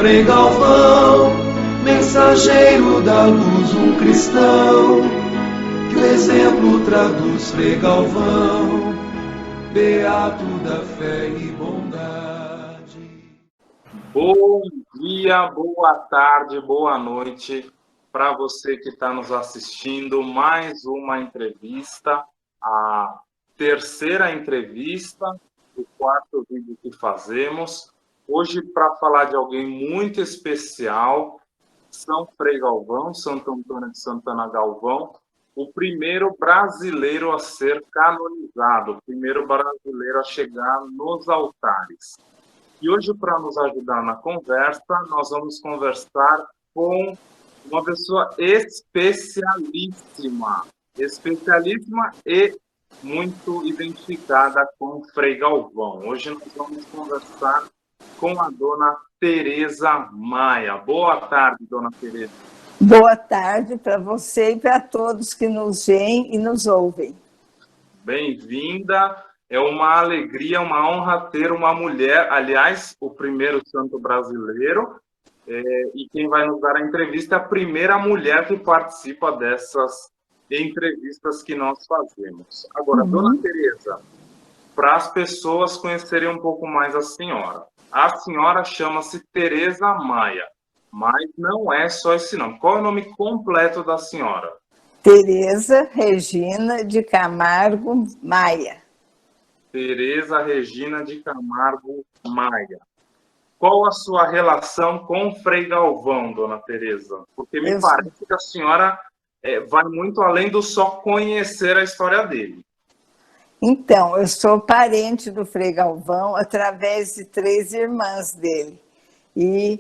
Frei Galvão, mensageiro da luz, um cristão, que o exemplo traduz. Frei Galvão, beato da fé e bondade. Bom dia, boa tarde, boa noite para você que está nos assistindo. Mais uma entrevista, a terceira entrevista, o quarto vídeo que fazemos. Hoje, para falar de alguém muito especial, São Frei Galvão, Santo Antônio de Santana Galvão, o primeiro brasileiro a ser canonizado, o primeiro brasileiro a chegar nos altares. E hoje, para nos ajudar na conversa, nós vamos conversar com uma pessoa especialíssima e muito identificada com Frei Galvão. Hoje nós vamos conversar com a dona Tereza Maia. Boa tarde, dona Tereza. Boa tarde para você e para todos que nos veem e nos ouvem. Bem-vinda. É uma alegria, uma honra ter uma mulher, aliás, o primeiro santo brasileiro, e quem vai nos dar a entrevista é a primeira mulher que participa dessas entrevistas que nós fazemos. Agora, dona Tereza, para as pessoas conhecerem um pouco mais a senhora chama-se Tereza Maia, mas não é só esse nome. Qual é o nome completo da senhora? Tereza Regina de Camargo Maia. Tereza Regina de Camargo Maia. Qual a sua relação com Frei Galvão, dona Tereza? Porque me parece que a senhora vai muito além do só conhecer a história dele. Então, eu sou parente do Frei Galvão através de 3 irmãs dele, e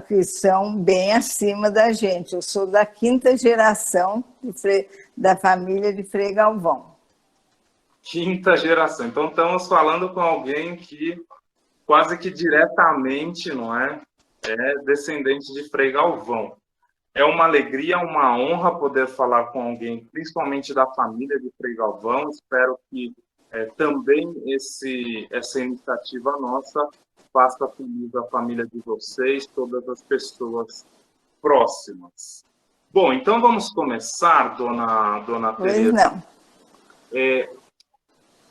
que são bem acima da gente. Eu sou da 5ª geração da família de Frei Galvão. 5ª geração. Então, estamos falando com alguém que quase que diretamente, não é descendente de Frei Galvão. É uma alegria, uma honra poder falar com alguém, principalmente da família de Frei Galvão. Espero que também essa iniciativa nossa faça feliz a família de vocês, todas as pessoas próximas. Bom, então vamos começar, dona Tereza. Pois não.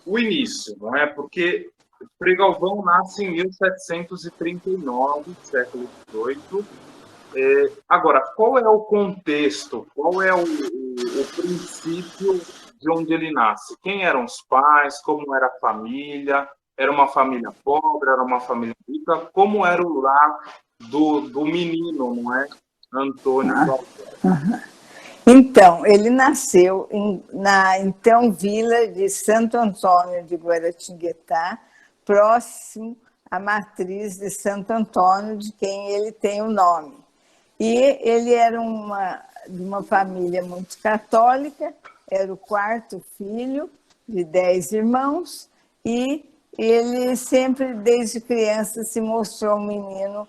O início, não é? Porque Frei Galvão nasce em 1739, século XVIII. Agora, qual é o contexto, qual é o princípio de onde ele nasce? Quem eram os pais, como era a família? Era uma família pobre, era uma família rica? Como era o lar do menino, não é? Antônio Galvão. Então, ele nasceu na então vila de Santo Antônio de Guaratinguetá, próximo à matriz de Santo Antônio, de quem ele tem o nome. E ele era de uma família muito católica, era o 4º filho de 10 irmãos, e ele sempre, desde criança, se mostrou um menino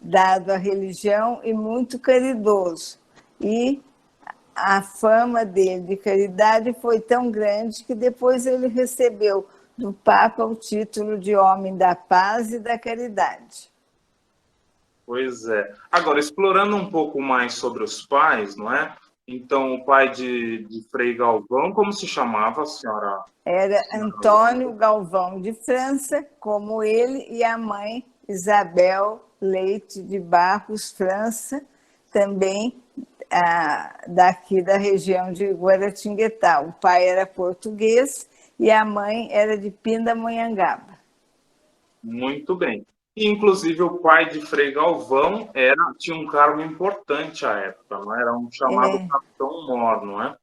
dado à religião e muito caridoso. E a fama dele de caridade foi tão grande que depois ele recebeu do Papa o título de Homem da Paz e da Caridade. Pois é. Agora, explorando um pouco mais sobre os pais, não é? Então, o pai de Frei Galvão, como se chamava a senhora? Era Antônio Galvão de França, como ele, e a mãe Isabel Leite de Barros França, também daqui da região de Guaratinguetá. O pai era português e a mãe era de Pindamonhangaba. Muito bem. Inclusive, o pai de Frei Galvão tinha um cargo importante à época, não era? Um chamado capitão-mor, não é?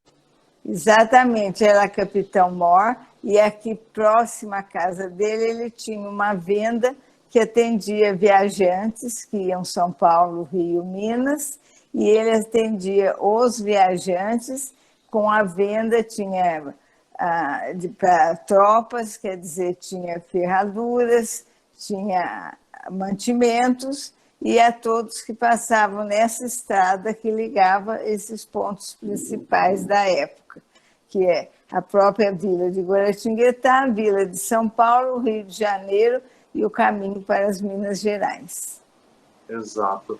Exatamente, era capitão-mor, e aqui próximo à casa dele ele tinha uma venda que atendia viajantes que iam São Paulo, Rio, Minas, e ele atendia os viajantes com a venda, tinha para tropas, quer dizer, tinha ferraduras, tinha mantimentos, e a todos que passavam nessa estrada que ligava esses pontos principais da época, que é a própria vila de Guaratinguetá, a vila de São Paulo, Rio de Janeiro e o caminho para as Minas Gerais. Exato.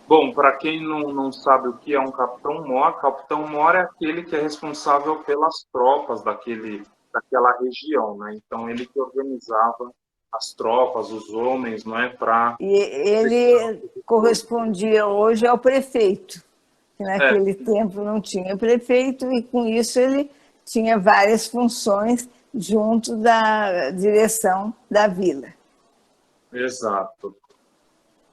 Bom, para quem não sabe o que é um Capitão Mor é aquele que é responsável pelas tropas daquela região, né? Então, ele que organizava as tropas, os homens, não é, para... E ele correspondia hoje ao prefeito, que naquele tempo não tinha prefeito, e com isso ele tinha várias funções junto da direção da vila. Exato.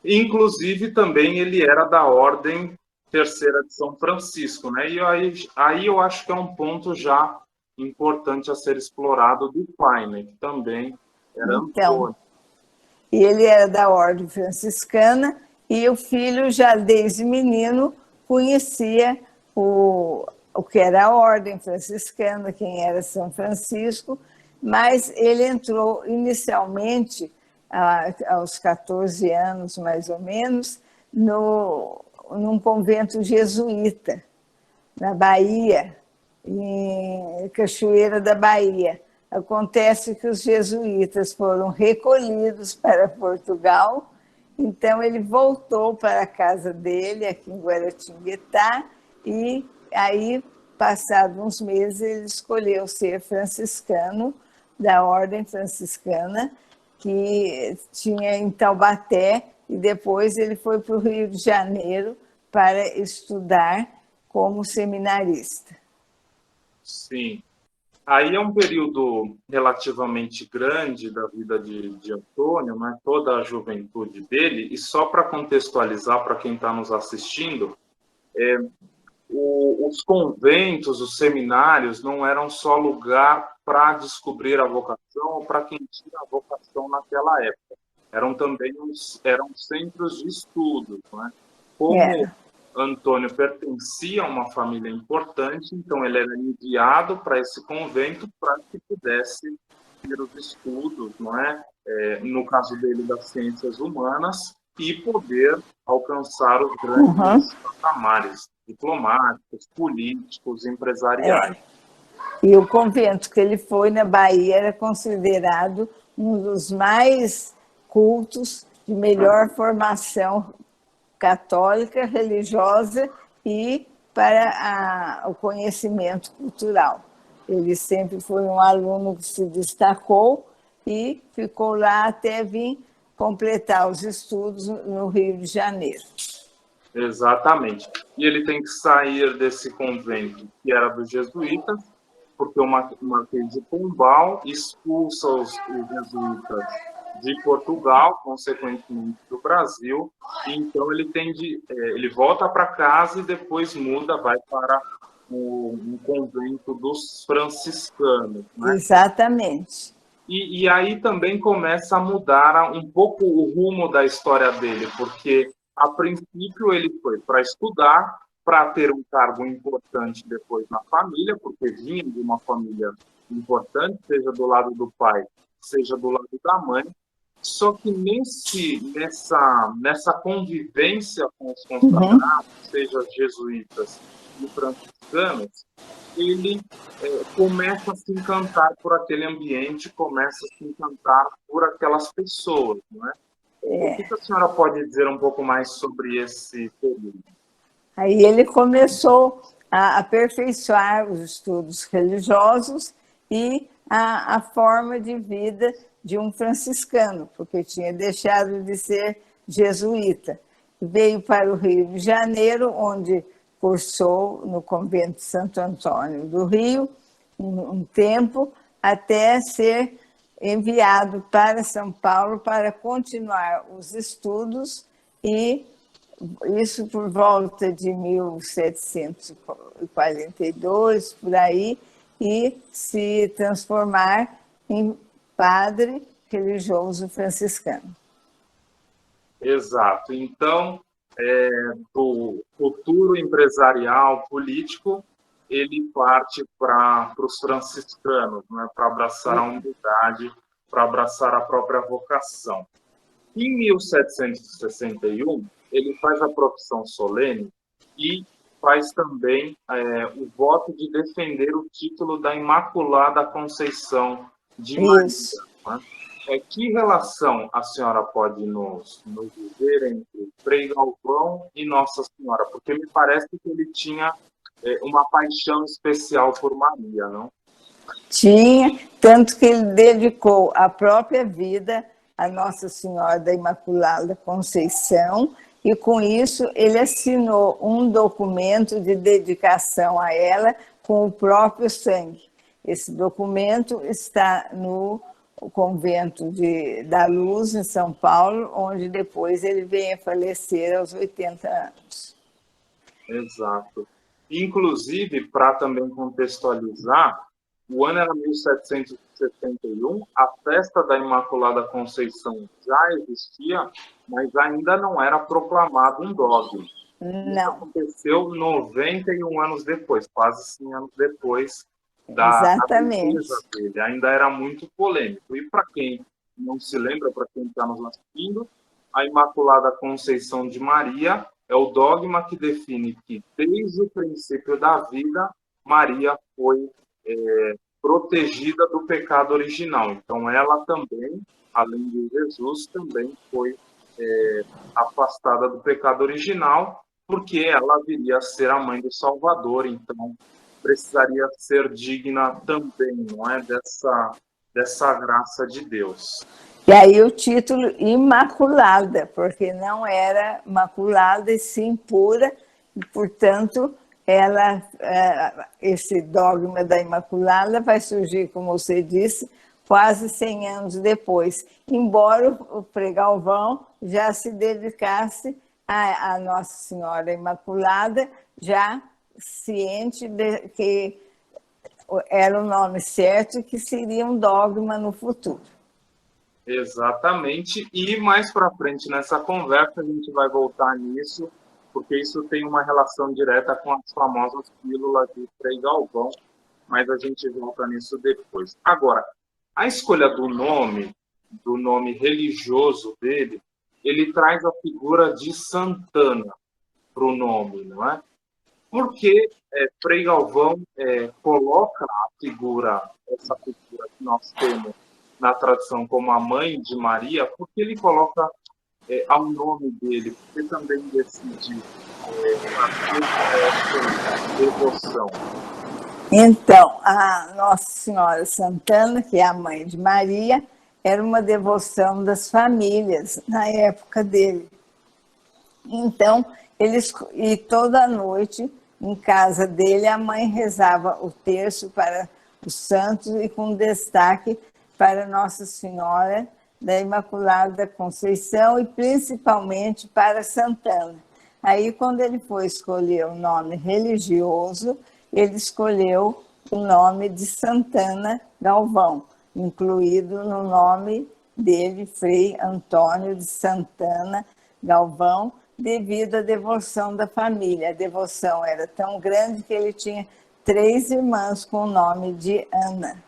Inclusive, também ele era da Ordem Terceira de São Francisco, né? E aí eu acho que é um ponto já importante a ser explorado do pai, né? Que também era Antônio. E ele era da Ordem Franciscana, e o filho, já desde menino, conhecia o que era a Ordem Franciscana, quem era São Francisco, mas ele entrou inicialmente, aos 14 anos, mais ou menos, num convento jesuíta, na Bahia, em Cachoeira da Bahia. Acontece que os jesuítas foram recolhidos para Portugal, então ele voltou para a casa dele, aqui em Guaratinguetá, e aí, passados uns meses, ele escolheu ser franciscano, da Ordem Franciscana, que tinha em Taubaté, e depois ele foi para o Rio de Janeiro para estudar como seminarista. Sim. Aí é um período relativamente grande da vida de Antônio, né? Toda a juventude dele, e só para contextualizar para quem está nos assistindo, os conventos, os seminários, não eram só lugar para descobrir a vocação ou para quem tinha a vocação naquela época. Eram também eram centros de estudos, né? Como Antônio pertencia a uma família importante, então ele era enviado para esse convento para que pudesse ter os estudos, não é? No caso dele, das ciências humanas, e poder alcançar os grandes patamares diplomáticos, políticos, empresariais. E o convento que ele foi na Bahia era considerado um dos mais cultos, de melhor formação católica, religiosa e para o conhecimento cultural. Ele sempre foi um aluno que se destacou e ficou lá até vir completar os estudos no Rio de Janeiro. Exatamente. E ele tem que sair desse convento, que era dos jesuítas, porque o Marquês de Pombal expulsa os jesuítas de Portugal, consequentemente do Brasil, e então ele volta para casa e depois vai para o convento dos franciscanos, né? Exatamente. E aí também começa a mudar um pouco o rumo da história dele, porque a princípio ele foi para estudar, para ter um cargo importante depois na família, porque vinha de uma família importante, seja do lado do pai, seja do lado da mãe. Só que nessa convivência com os consagrados, seja jesuítas e franciscanos, ele começa a se encantar por aquele ambiente, começa a se encantar por aquelas pessoas, não é? O que a senhora pode dizer um pouco mais sobre esse período? Aí ele começou a aperfeiçoar os estudos religiosos e a forma de vida de um franciscano, porque tinha deixado de ser jesuíta. Veio para o Rio de Janeiro, onde cursou no convento de Santo Antônio do Rio um tempo, até ser enviado para São Paulo para continuar os estudos, e isso por volta de 1742, por aí, e se transformar em padre religioso franciscano. Exato. Então, do futuro empresarial, político, ele parte para os franciscanos, né, para abraçar a humildade, para abraçar a própria vocação. Em 1761, ele faz a profissão solene e faz também o voto de defender o título da Imaculada Conceição de Maria. Né? Que relação a senhora pode nos dizer entre Frei Galvão e Nossa Senhora? Porque me parece que ele tinha uma paixão especial por Maria, não? Tinha, tanto que ele dedicou a própria vida a Nossa Senhora da Imaculada Conceição, e com isso ele assinou um documento de dedicação a ela com o próprio sangue. Esse documento está no convento da Luz, em São Paulo, onde depois ele veio a falecer aos 80 anos. Exato. Inclusive, para também contextualizar, o ano era 1771, a festa da Imaculada Conceição já existia, mas ainda não era proclamado um dogma. Não. Isso aconteceu 91 anos depois, quase 100 anos depois da defesa dele. Ainda era muito polêmico. E para quem não se lembra, para quem está nos assistindo, a Imaculada Conceição de Maria é o dogma que define que, desde o princípio da vida, Maria foi protegida do pecado original. Então, ela também, além de Jesus, também foi afastada do pecado original, porque ela viria a ser a mãe do Salvador, então precisaria ser digna também, não é, dessa graça de Deus. E aí o título Imaculada, porque não era maculada e sim pura, e, portanto, esse dogma da Imaculada vai surgir, como você disse, quase 100 anos depois, embora o Frei Galvão já se dedicasse a Nossa Senhora Imaculada, já ciente de que era o nome certo e que seria um dogma no futuro. Exatamente, e mais para frente nessa conversa a gente vai voltar nisso, porque isso tem uma relação direta com as famosas pílulas de Frei Galvão, mas a gente volta nisso depois. Agora, a escolha do nome religioso dele, ele traz a figura de Santana para o nome, não é? Porque Frei Galvão coloca essa figura que nós temos na tradição como a mãe de Maria, porque ele coloca ao nome dele, porque também decide fazer essa devoção. Então, a Nossa Senhora Santana, que é a mãe de Maria, era uma devoção das famílias na época dele. Então, e toda noite, em casa dele, a mãe rezava o terço para os santos e com destaque para Nossa Senhora da Imaculada Conceição e principalmente para Santana. Aí, quando ele foi escolher o nome religioso, ele escolheu o nome de Santana Galvão, incluído no nome dele, Frei Antônio de Santana Galvão, devido à devoção da família. A devoção era tão grande que ele tinha 3 irmãs com o nome de Ana.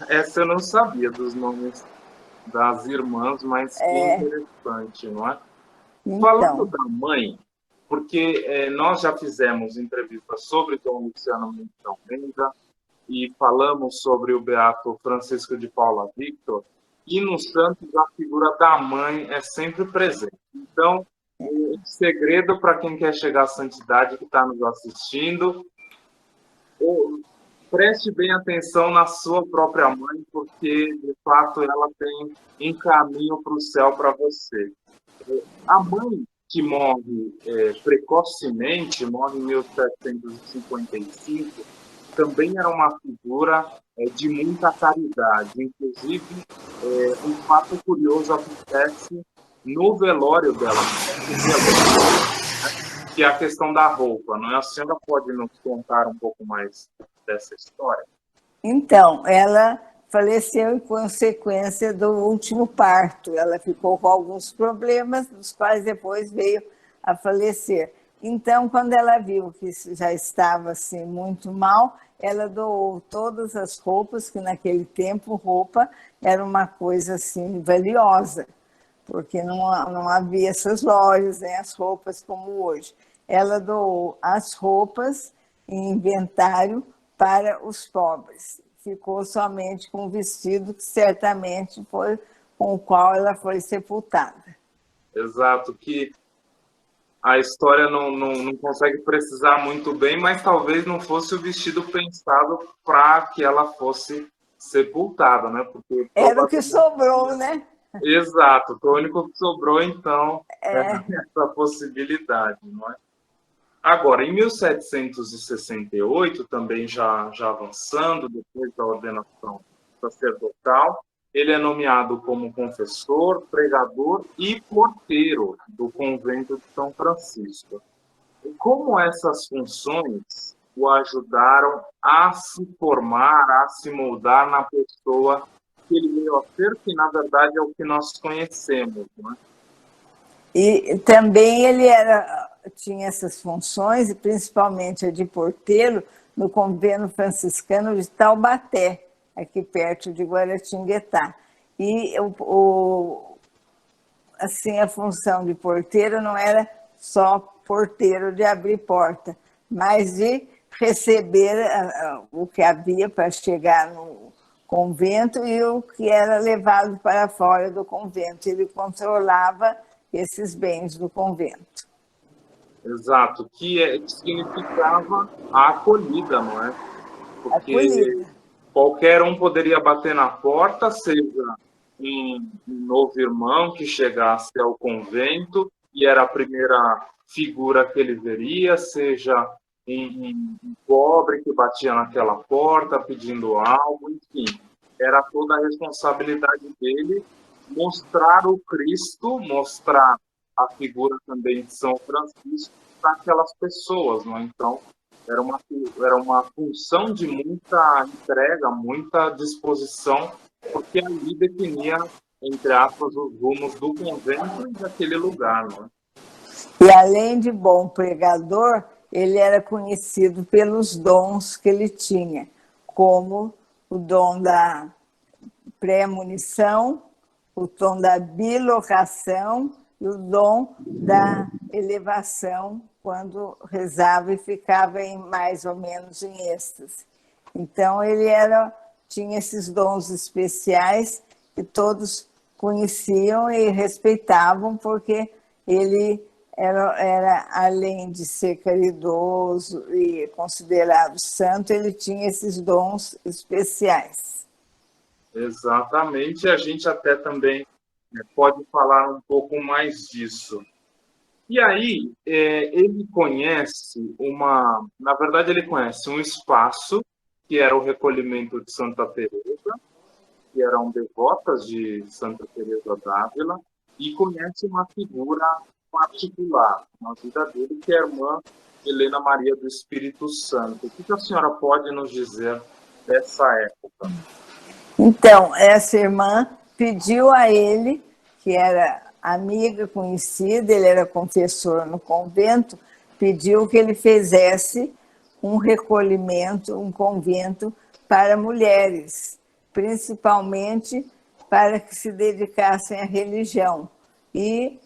Essa eu não sabia dos nomes das irmãs, mas que interessante, não é? Então, falando da mãe, porque nós já fizemos entrevistas sobre Dom Luciano Mendes e falamos sobre o Beato Francisco de Paula Victor, e no Santos a figura da mãe é sempre presente. Então, o segredo para quem quer chegar à santidade que está nos assistindo, preste bem atenção na sua própria mãe, porque, de fato, ela tem um caminho para o céu para você. A mãe que morre precocemente, morre em 1755, também era uma figura de muita caridade. Inclusive, um fato curioso acontece no velório dela, que é a questão da roupa, não é? A senhora pode nos contar um pouco mais dessa história? Então, ela faleceu em consequência do último parto. Ela ficou com alguns problemas, dos quais depois veio a falecer. Então, quando ela viu que já estava assim, muito mal, ela doou todas as roupas, que naquele tempo roupa era uma coisa assim, valiosa, porque não havia essas lojas, né, as roupas como hoje. Ela doou as roupas em inventário para os pobres. ficou somente com o vestido que certamente foi com o qual ela foi sepultada. Exato, que a história não consegue precisar muito bem, mas talvez não fosse o vestido pensado para que ela fosse sepultada, né? Porque Era o que sobrou, né? Exato, o único que sobrou, então, é essa possibilidade, não é? Agora, em 1768, também já avançando, depois da ordenação sacerdotal, ele é nomeado como confessor, pregador e porteiro do convento de São Francisco. E como essas funções o ajudaram a se formar, a se moldar na pessoa que ele veio a ser, que na verdade é o que nós conhecemos, não é? E também ele tinha essas funções, e principalmente a de porteiro, no convento franciscano de Taubaté, aqui perto de Guaratinguetá. E assim, a função de porteiro não era só porteiro de abrir porta, mas de receber o que havia para chegar no convento e o que era levado para fora do convento. Ele controlava esses bens do convento. Exato, que significava a acolhida, não é? Porque Acolhida. qualquer um poderia bater na porta, seja um novo irmão que chegasse ao convento e era a primeira figura que ele veria, seja um pobre que batia naquela porta pedindo algo, enfim. Era toda a responsabilidade dele mostrar o Cristo, mostrar a figura também de São Francisco para aquelas pessoas, não é? Então, era uma função de muita entrega, muita disposição, porque ali definia, entre aspas, os rumos do convento e daquele lugar, não é? E além de bom pregador, ele era conhecido pelos dons que ele tinha, como o dom da premonição, o dom da bilocação e o dom da elevação, quando rezava e ficava mais ou menos em êxtase. Então, ele tinha esses dons especiais que todos conheciam e respeitavam, porque ele era, além de ser caridoso e considerado santo, ele tinha esses dons especiais. Exatamente, a gente até também pode falar um pouco mais disso. E aí, ele conhece na verdade, ele conhece um espaço que era o recolhimento de Santa Teresa, que eram devotas de Santa Teresa d'Ávila, e conhece uma figura particular na vida dele, que é a irmã Helena Maria do Espírito Santo. O que a senhora pode nos dizer dessa época? Então, essa irmã pediu a ele, que era amiga, conhecida, ele era confessor no convento, pediu que ele fizesse um recolhimento, um convento para mulheres, principalmente para que se dedicassem à religião. E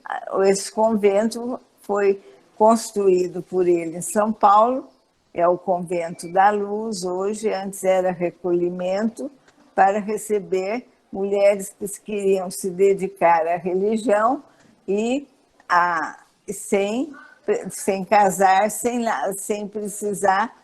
esse convento foi construído por ele em São Paulo, é o Convento da Luz hoje, antes era recolhimento, para receber mulheres que queriam se dedicar à religião e sem casar, sem precisar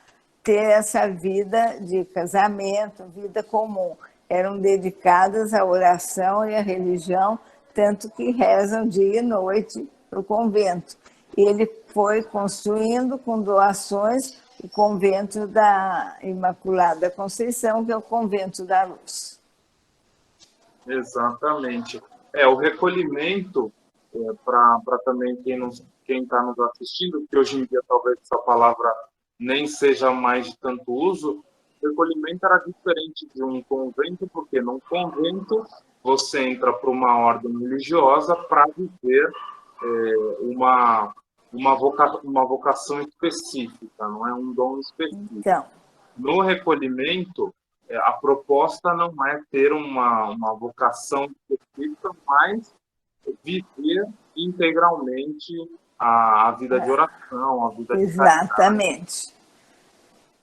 ter essa vida de casamento, vida comum. Eram dedicadas à oração e à religião, tanto que rezam dia e noite no convento. Ele foi construindo com doações o convento da Imaculada Conceição, que é o Convento da Luz. Exatamente. O recolhimento, para também quem está nos assistindo, que hoje em dia talvez essa palavra nem seja mais de tanto uso, recolhimento era diferente de um convento, porque num convento você entra para uma ordem religiosa para viver uma vocação específica, não é um dom específico. Então, no recolhimento, a proposta não é ter uma vocação específica, mas viver integralmente a vida de oração, a vida de exatamente.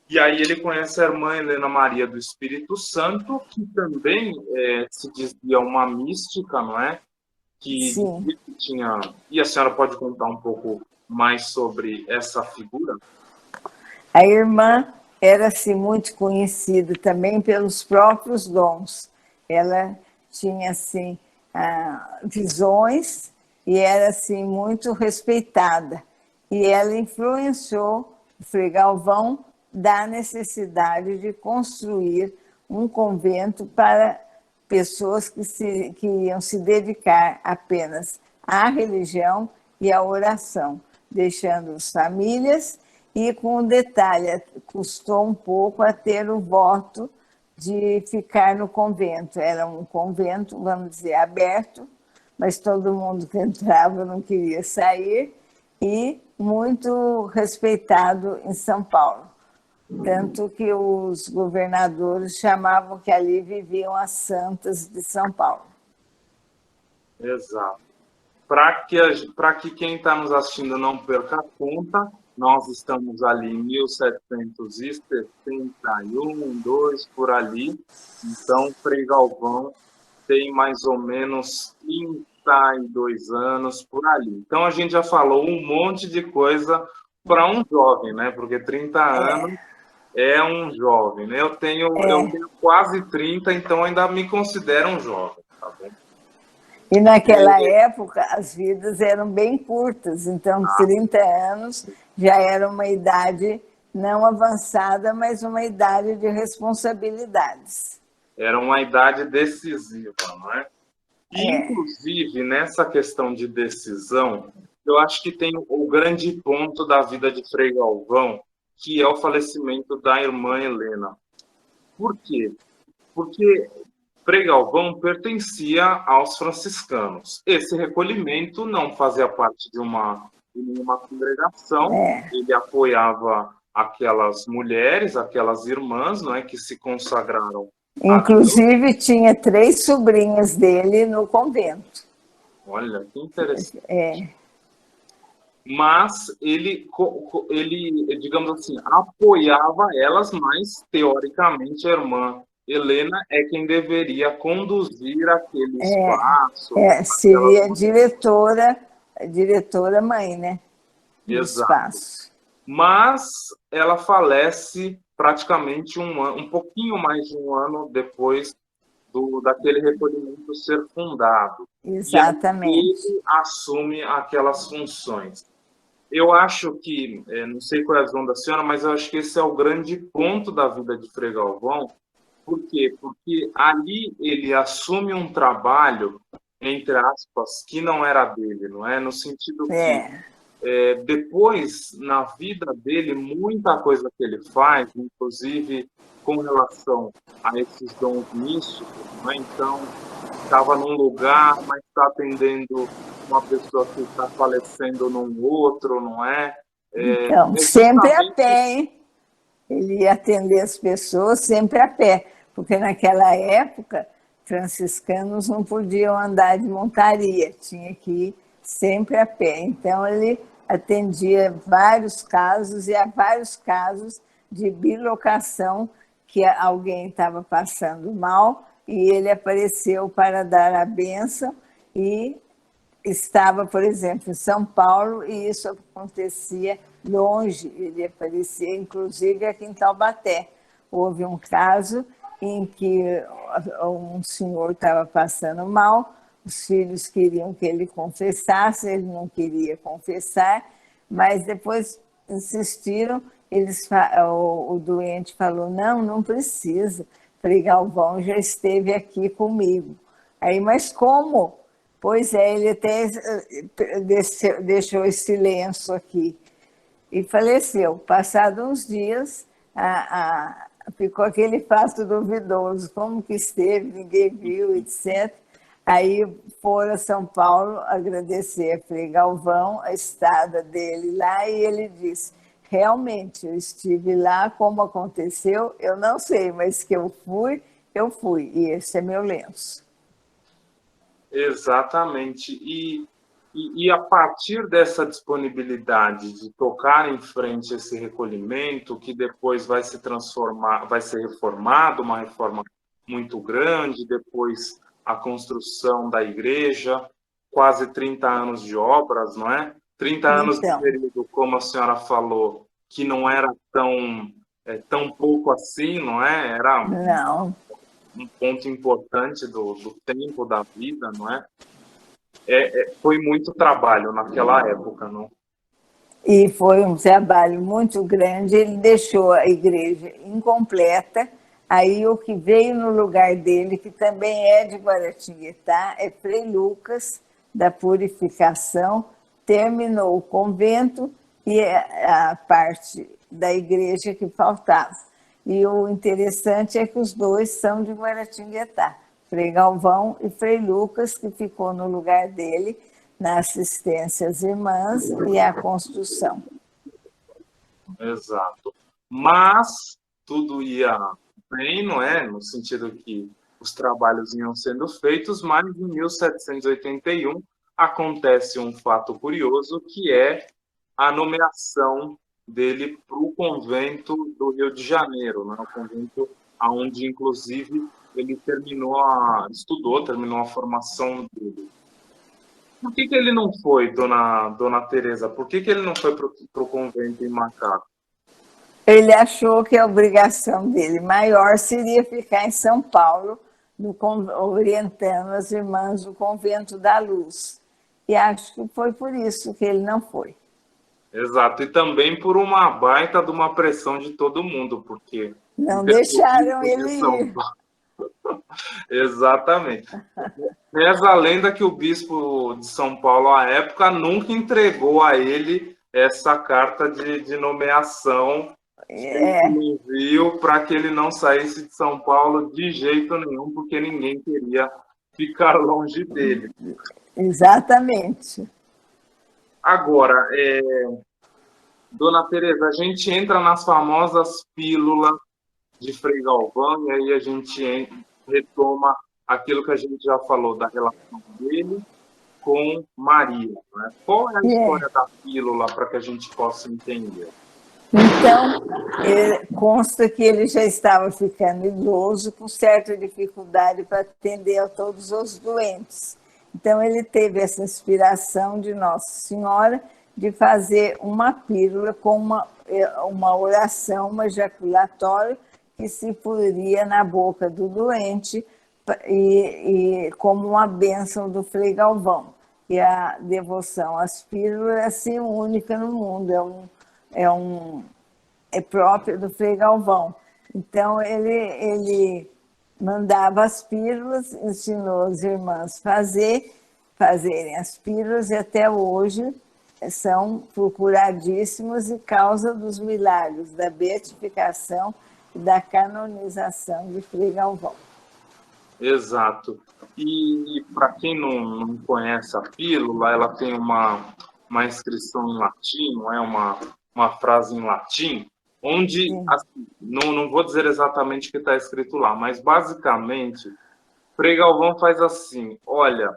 E aí ele conhece a irmã Helena Maria do Espírito Santo, que também se dizia uma mística, não é? Que Sim. tinha... E a senhora pode contar um pouco mais sobre essa figura? A irmã era assim, muito conhecida também pelos próprios dons. Ela tinha assim, visões e era assim, muito respeitada. E ela influenciou o Frei Galvão da necessidade de construir um convento para pessoas que iam se dedicar apenas à religião e à oração, deixando as famílias. E com um detalhe, custou um pouco a ter o voto de ficar no convento. Era um convento, vamos dizer, aberto, mas todo mundo que entrava não queria sair, e muito respeitado em São Paulo. Tanto que os governadores chamavam que ali viviam as santas de São Paulo. Exato. Para que quem está nos assistindo não perca a conta, nós estamos ali em 1761, 2, por ali. Então, Frei Galvão tem mais ou menos 32 anos, por ali. Então, a gente já falou um monte de coisa para um jovem, né? Porque 30 anos é um jovem, né? Eu tenho quase 30, então ainda me considero um jovem, tá bom? E naquela época as vidas eram bem curtas, então 30 anos já era uma idade não avançada, mas uma idade de responsabilidades. Era uma idade decisiva, não é? E, inclusive, nessa questão de decisão, eu acho que tem o grande ponto da vida de Frei Galvão, que é o falecimento da irmã Helena. Por quê? Porque Frei Galvão pertencia aos franciscanos. Esse recolhimento não fazia parte de nenhuma congregação. Ele apoiava aquelas mulheres, aquelas irmãs, não é, que se consagraram. Inclusive, tinha 3 sobrinhas dele no convento. Olha, que interessante. Mas ele, digamos assim, apoiava elas, mas, teoricamente, a irmã Helena é quem deveria conduzir aquele espaço. Seria diretora mãe, né? Do espaço. Mas ela falece praticamente um pouquinho mais de um ano depois daquele recolhimento ser fundado. Exatamente. E ele assume aquelas funções. Eu acho que, não sei qual é a visão da senhora, mas eu acho que esse é o grande ponto da vida de Frei Galvão. Por quê? Porque ali ele assume um trabalho, entre aspas, que não era dele, não é? No sentido que, depois, na vida dele, muita coisa que ele faz, inclusive com relação a esses dons místicos, não é? Então, estava num lugar, mas está atendendo uma pessoa que está falecendo num outro, não é? Então, sempre a pé, hein? Ele ia atender as pessoas sempre a pé, porque naquela época, franciscanos não podiam andar de montaria, tinha que ir sempre a pé. Então, ele atendia vários casos, e há vários casos de bilocação, que alguém estava passando mal, e ele apareceu para dar a bênção, e estava, por exemplo, em São Paulo, e isso acontecia longe, ele aparecia, inclusive, aqui em Taubaté. Houve um caso em que um senhor estava passando mal, os filhos queriam que ele confessasse, ele não queria confessar, mas depois insistiram, o doente falou, não precisa, Frei Galvão já esteve aqui comigo. Aí, mas como? Pois ele até deixou esse lenço aqui e faleceu. Passados uns dias, ficou aquele fato duvidoso, como que esteve, ninguém viu, etc. Aí foram a São Paulo agradecer a Frei Galvão, a estada dele lá, e ele disse, realmente, eu estive lá, como aconteceu, eu não sei, mas que eu fui, e esse é meu lenço. Exatamente. E E a partir dessa disponibilidade de tocar em frente esse recolhimento, que depois vai se transformar, vai ser reformado, uma reforma muito grande, depois a construção da igreja, quase 30 anos de obras, não é? 30 anos de Então, período, como a senhora falou, que não era tão pouco assim, não é? Era não. um ponto importante do tempo da vida, não é? Foi muito trabalho naquela época, não? E foi um trabalho muito grande. Ele deixou a igreja incompleta. Aí o que veio no lugar dele, que também é de Guaratinguetá, é Frei Lucas, da Purificação, terminou o convento e a parte da igreja que faltava. E o interessante é que os dois são de Guaratinguetá, Frei Galvão e Frei Lucas, que ficou no lugar dele na assistência às irmãs e à construção. Exato. Mas tudo ia bem, não é? No sentido que os trabalhos iam sendo feitos, mas em 1781 acontece um fato curioso, que é a nomeação dele para o convento do Rio de Janeiro, né? O convento onde, inclusive, ele terminou a formação dele. Por que ele não foi, dona Teresa? Por que ele não foi para o convento em Macau? Ele achou que a obrigação dele maior seria ficar em São Paulo, orientando as irmãs do Convento da Luz. E acho que foi por isso que ele não foi. Exato, e também por uma baita de uma pressão de todo mundo, porque não deixaram ele ir. Exatamente. Reza a lenda que o bispo de São Paulo, à época, nunca entregou a ele essa carta de nomeação, envio para que ele não saísse de São Paulo de jeito nenhum, porque ninguém queria ficar longe dele. Exatamente. Agora, dona Teresa, a gente entra nas famosas pílulas de Frei Galvão, e aí a gente retoma aquilo que a gente já falou da relação dele com Maria. Né? Qual é a história da pílula para que a gente possa entender? Então, consta que ele já estava ficando idoso, com certa dificuldade para atender a todos os doentes. Então, ele teve essa inspiração de Nossa Senhora de fazer uma pílula com uma oração, uma ejaculatória, que se poria na boca do doente e como uma bênção do Frei Galvão. E a devoção às pílulas é assim única no mundo, é própria do Frei Galvão. Então, ele mandava as pílulas, ensinou as irmãs fazerem as pílulas, e até hoje são procuradíssimos e causa dos milagres da beatificação e da canonização de Frei Galvão. Exato. E para quem não conhece a pílula, ela tem uma inscrição em latim, não é uma frase em latim, onde, assim, não vou dizer exatamente o que está escrito lá, mas basicamente, Frei Galvão faz assim: olha,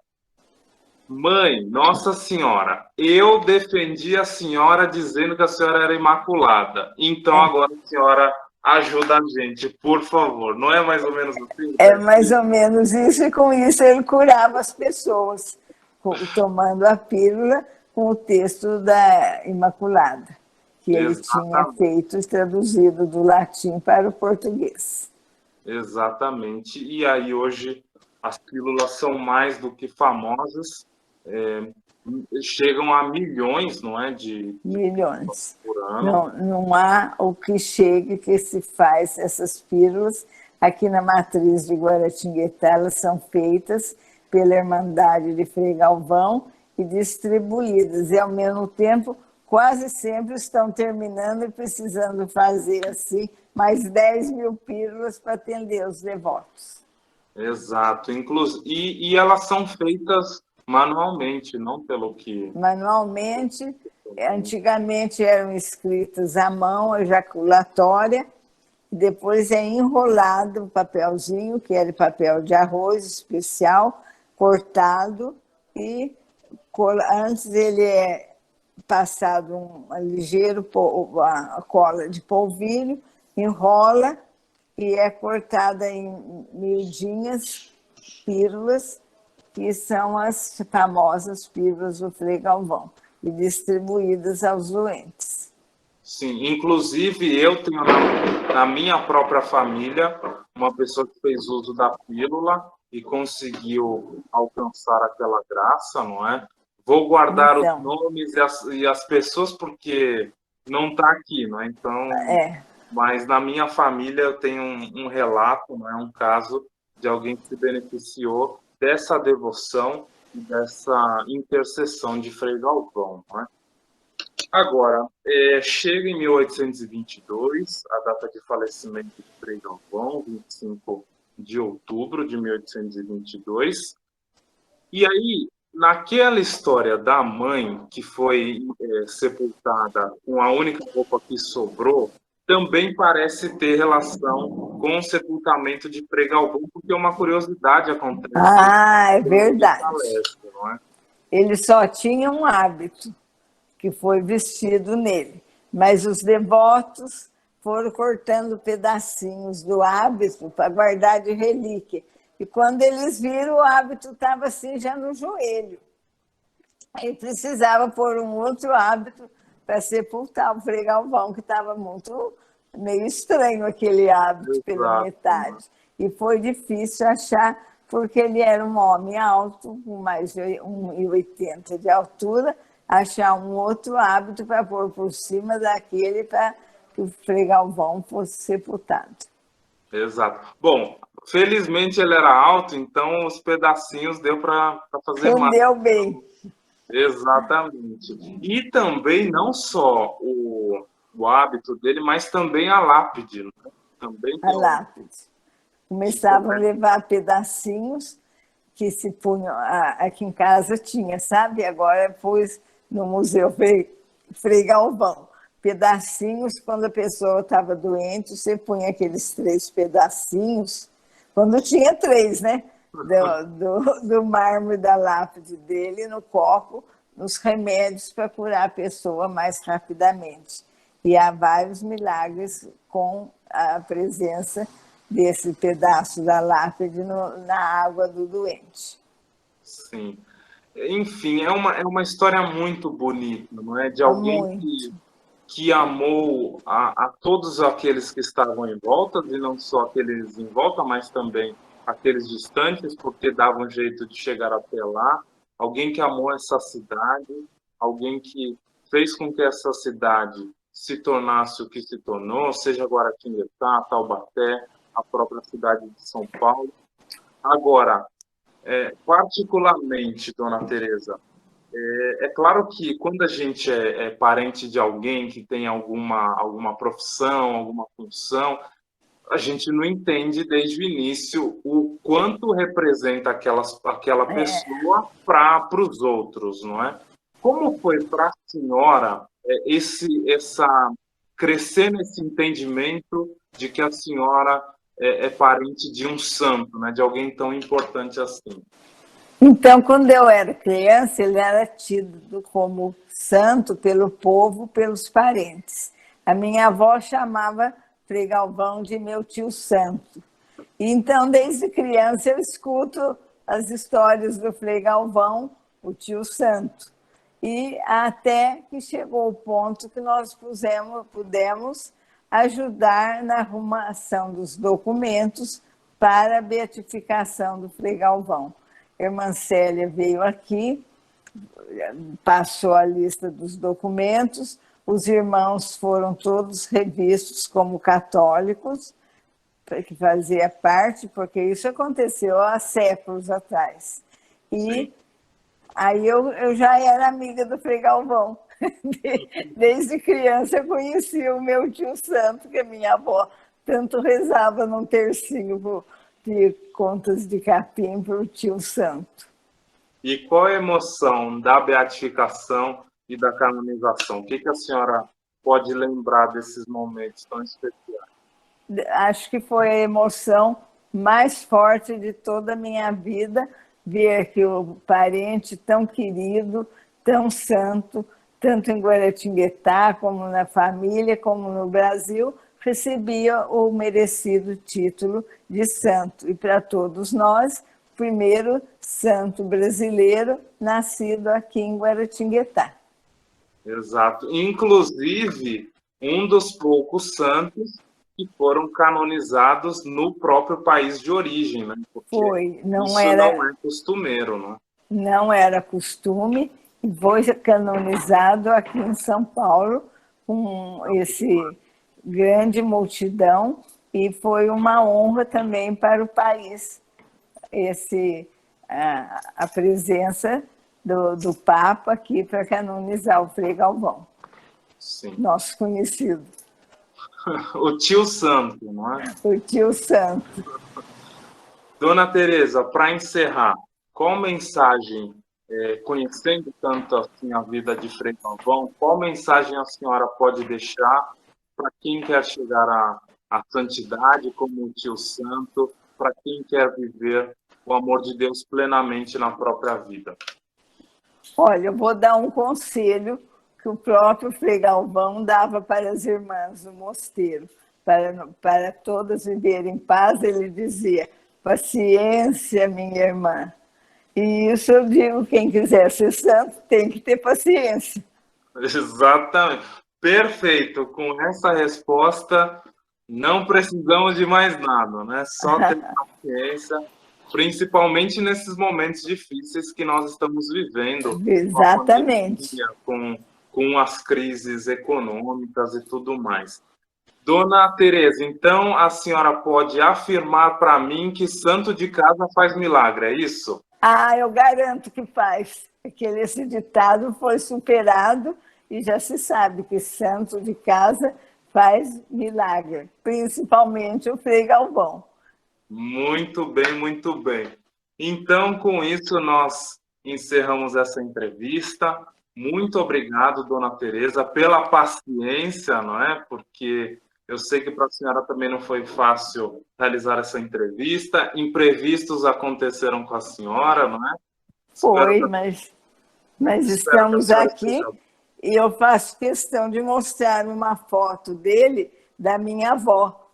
mãe, Nossa Senhora, eu defendi a senhora dizendo que a senhora era imaculada, então agora a senhora ajuda a gente, por favor. Não é mais ou menos assim? É mais ou menos isso, e com isso ele curava as pessoas, tomando a pílula com o texto da Imaculada, que ele tinha feito e traduzido do latim para o português. Exatamente. E aí hoje as pílulas são mais do que famosas, chegam a milhões, não é? Milhões. Por ano. Não há o que chegue que se faz essas pílulas. Aqui na matriz de Guaratinguetá, elas são feitas pela Irmandade de Frei Galvão e distribuídas. E, ao mesmo tempo, quase sempre estão terminando e precisando fazer, assim, mais 10 mil pílulas para atender os devotos. Exato. E elas são feitas manualmente, não pelo que... Manualmente, antigamente eram escritas à mão, ejaculatória, depois é enrolado o papelzinho, que era papel de arroz especial, cortado e Antes ele é passado um ligeiro a cola de polvilho, enrola e é cortada em miudinhas, pílulas, que são as famosas pílulas do Frei Galvão, e distribuídas aos doentes. Sim, inclusive eu tenho na minha própria família uma pessoa que fez uso da pílula e conseguiu alcançar aquela graça, não é? Vou guardar os nomes e as pessoas porque não está aqui, não é? Então, mas na minha família eu tenho um relato, não é? Um caso de alguém que se beneficiou dessa devoção e dessa intercessão de Frei Galvão, não é? Agora, chega em 1822, a data de falecimento de Frei Galvão, 25 de outubro de 1822, e aí, naquela história da mãe que foi sepultada com a única roupa que sobrou, também parece ter relação com o sepultamento de Frei Galvão, porque uma curiosidade acontece. Ah, é verdade. Palestra, não é? Ele só tinha um hábito, que foi vestido nele, mas os devotos foram cortando pedacinhos do hábito para guardar de relíquia. E quando eles viram, o hábito estava assim já no joelho. Aí precisava pôr um outro hábito para sepultar o Frei Galvão, que estava meio estranho aquele hábito pela metade. E foi difícil achar, porque ele era um homem alto, com mais de 1,80 de altura, achar um outro hábito para pôr por cima daquele para que o Frei Galvão fosse sepultado. Exato. Bom, felizmente ele era alto, então os pedacinhos deu para fazer mais. Rendeu bem. Exatamente. E também não só o hábito dele, mas também a lápide. Né? Também a lápide. Começavam a levar pedacinhos que se punham, aqui em casa tinha, sabe? Agora pus no Museu Frei Galvão. Pedacinhos, quando a pessoa estava doente, você punha aqueles 3 pedacinhos, quando tinha 3, né? Do mármore da lápide dele no copo, nos remédios para curar a pessoa mais rapidamente. E há vários milagres com a presença desse pedaço da lápide na água do doente. Sim. Enfim, é uma história muito bonita, não é? De alguém que amou a todos aqueles que estavam em volta, e não só aqueles em volta, mas também aqueles distantes, porque davam um jeito de chegar até lá. Alguém que amou essa cidade, alguém que fez com que essa cidade se tornasse o que se tornou, seja Guaratinguetá, Taubaté, a própria cidade de São Paulo. Agora, particularmente, dona Tereza, é claro que quando a gente é parente de alguém que tem alguma profissão, alguma função, a gente não entende desde o início o quanto representa aquela pessoa para os outros, não é? Como foi para a senhora crescer nesse entendimento de que a senhora é parente de um santo, né? De alguém tão importante assim? Então, quando eu era criança, ele era tido como santo pelo povo, pelos parentes. A minha avó chamava Frei Galvão de meu tio santo. Então, desde criança, eu escuto as histórias do Frei Galvão, o tio santo. E até que chegou o ponto que nós pudemos ajudar na arrumação dos documentos para a beatificação do Frei Galvão. A irmã Célia veio aqui, passou a lista dos documentos, os irmãos foram todos revistos como católicos, que fazia parte, porque isso aconteceu há séculos atrás. E aí eu já era amiga do Frei Galvão. Desde criança eu conhecia o meu tio santo, que a minha avó tanto rezava num tercinho de contas de capim para o tio santo. E qual a emoção da beatificação e da canonização? O que a senhora pode lembrar desses momentos tão especiais? Acho que foi a emoção mais forte de toda a minha vida, ver que o parente tão querido, tão santo, tanto em Guaratinguetá, como na família, como no Brasil, recebia o merecido título de santo. E para todos nós, o primeiro santo brasileiro nascido aqui em Guaratinguetá. Exato. Inclusive, um dos poucos santos que foram canonizados no próprio país de origem, né? Porque Foi, não é costumeiro, não é? Não era costume, e foi canonizado aqui em São Paulo, com esse grande multidão, e foi uma honra também para o país a presença do Papa aqui para canonizar o Frei Galvão. Sim. Nosso conhecido. O tio santo, não é? O tio santo. Dona Teresa, para encerrar, qual mensagem, conhecendo tanto assim a vida de Frei Galvão, qual mensagem a senhora pode deixar para quem quer chegar à santidade como o tio santo, para quem quer viver o amor de Deus plenamente na própria vida? Olha, eu vou dar um conselho que o próprio Frei Galvão dava para as irmãs do mosteiro. Para todas viverem em paz, ele dizia: paciência, minha irmã. E isso eu digo, quem quiser ser santo tem que ter paciência. Exatamente. Perfeito. Com essa resposta, não precisamos de mais nada, né? Só ter paciência, principalmente nesses momentos difíceis que nós estamos vivendo. Exatamente. Com as crises econômicas e tudo mais. Dona Teresa, então a senhora pode afirmar para mim que santo de casa faz milagre, é isso? Ah, eu garanto que faz. Esse ditado foi superado e já se sabe que santo de casa faz milagre, principalmente o Frei Galvão. Muito bem, muito bem. Então, com isso, nós encerramos essa entrevista. Muito obrigado, Dona Teresa, pela paciência, não é? Porque eu sei que para a senhora também não foi fácil realizar essa entrevista. Imprevistos aconteceram com a senhora, não é? Foi, mas estamos aqui e eu faço questão de mostrar uma foto dele, da minha avó,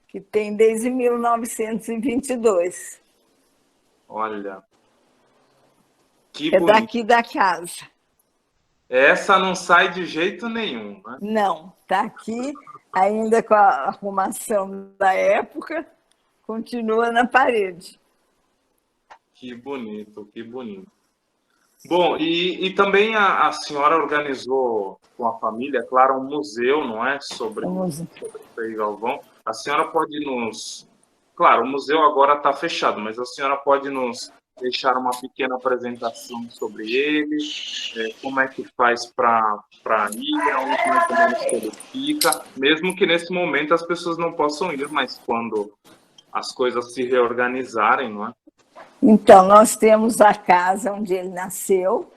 que tem desde 1922. Olha, que bonito. bonito. Daqui da casa. Essa não sai de jeito nenhum, né? Não, está aqui ainda com a arrumação da época, continua na parede. Que bonito, que bonito. Bom, e também a senhora organizou com a família, claro, um museu, não é? Sobre o Frei Galvão. A senhora pode nos... Claro, o museu agora está fechado, mas a senhora pode nos deixar uma pequena apresentação sobre ele, como é que faz para ir, onde mais ou menos ele fica, mesmo que nesse momento as pessoas não possam ir, mas quando as coisas se reorganizarem, não é? Então, nós temos a casa onde ele nasceu,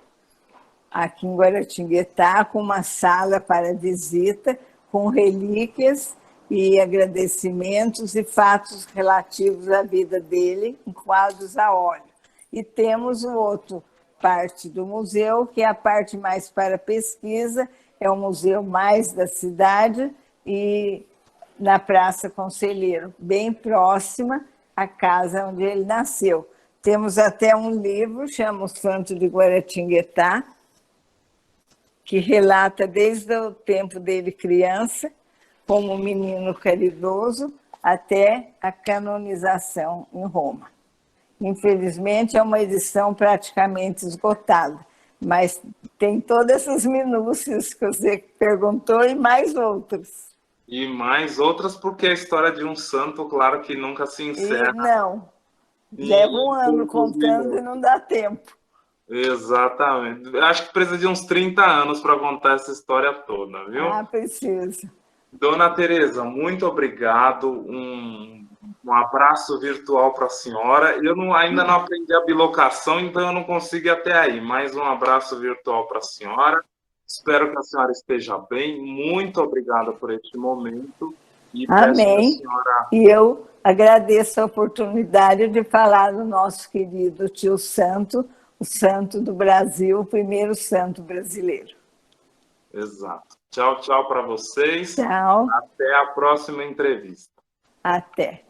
aqui em Guaratinguetá, com uma sala para visita, com relíquias e agradecimentos e fatos relativos à vida dele, em quadros a óleo. E temos o outro parte do museu, que é a parte mais para pesquisa, é o museu mais da cidade, e na Praça Conselheiro, bem próxima à casa onde ele nasceu. Temos até um livro, chama O Santo de Guaratinguetá, que relata desde o tempo dele criança, como um menino caridoso, até a canonização em Roma. Infelizmente, é uma edição praticamente esgotada, mas tem todas essas minúcias que você perguntou e mais outras. E mais outras, porque a história de um santo, claro que nunca se encerra. E não, leva um ano contando e não dá tempo. Exatamente. Acho que precisa de uns 30 anos para contar essa história toda, viu? Ah, precisa. Dona Teresa, muito obrigado. Um abraço virtual para a senhora. Eu ainda não aprendi a bilocação, então eu não consigo ir até aí. Mais um abraço virtual para a senhora. Espero que a senhora esteja bem. Muito obrigada por este momento. E amém. Senhora... E eu Agradeço a oportunidade de falar do nosso querido tio Santo, o santo do Brasil, o primeiro santo brasileiro. Exato. Tchau, tchau para vocês. Tchau. Até a próxima entrevista. Até.